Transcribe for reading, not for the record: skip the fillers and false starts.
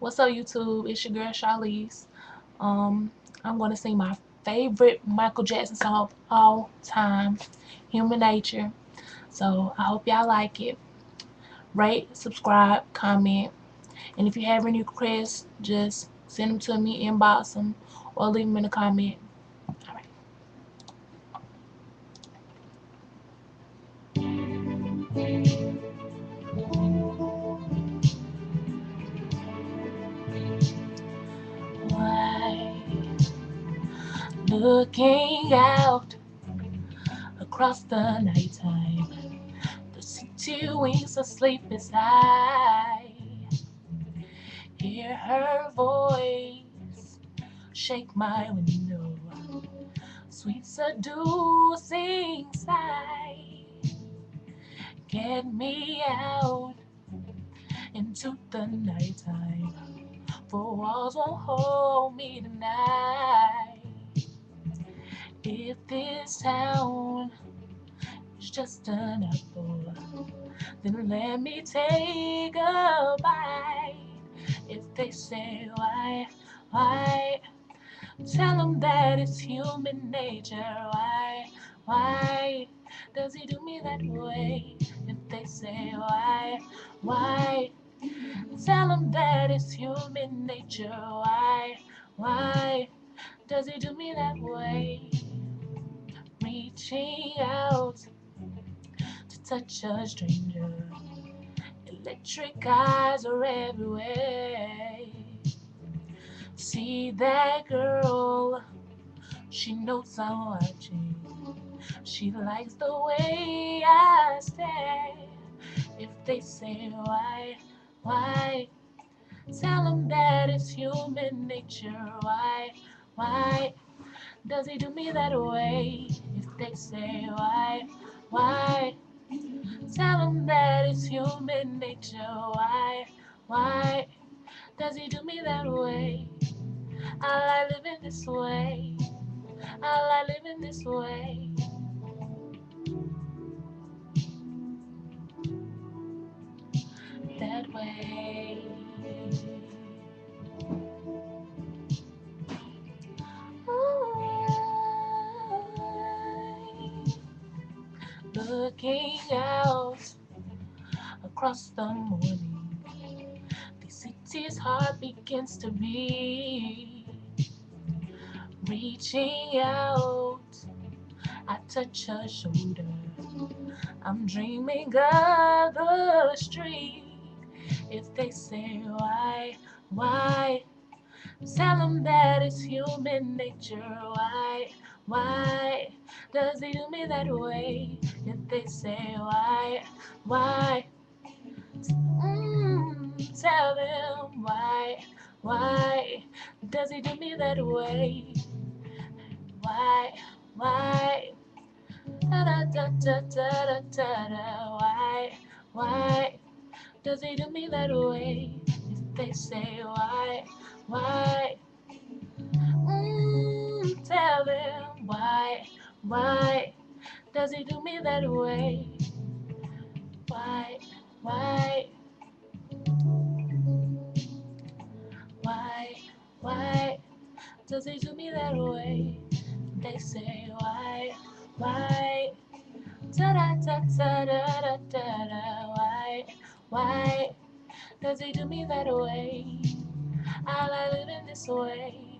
What's up, YouTube? It's your girl Charlize. I'm gonna sing my favorite Michael Jackson song of all time, "Human Nature." So I hope y'all like it. Rate, subscribe, comment, and if you have any requests, just send them to me, inbox them, or leave them in the comment. All right. Why, looking out across the nighttime, the city winks asleep as I hear her voice shake my window, sweet seducing sigh, get me out into the nighttime, for walls won't hold me tonight. If this town is just an apple, then let me take a bite. If they say why, tell them that it's human nature. Why does he do me that way? If they say why, tell them that it's human nature. Why does he do me that way? Reaching out to touch a stranger, electric eyes are everywhere. See that girl, she knows I'm watching. She likes the way I stare. If they say why, tell them that it's human nature. Why does he do me that way? If they say why, tell them that it's human nature. Why does he do me that way? I like living this way. I like living this way. That way. Looking out across the morning, the city's heart begins to beat. Reaching out, I touch her shoulder. I'm dreaming of the street. If they say why, tell them that it's human nature. Why does he do me that way? If they say why, tell them why does he do me that way? Why, da da da da da da da, why does he do me that way? If they say why, tell them why does he do me that way? Why, why, why does he do me that way? They say why, da da da da da da da, why does he do me that way? I like living this way.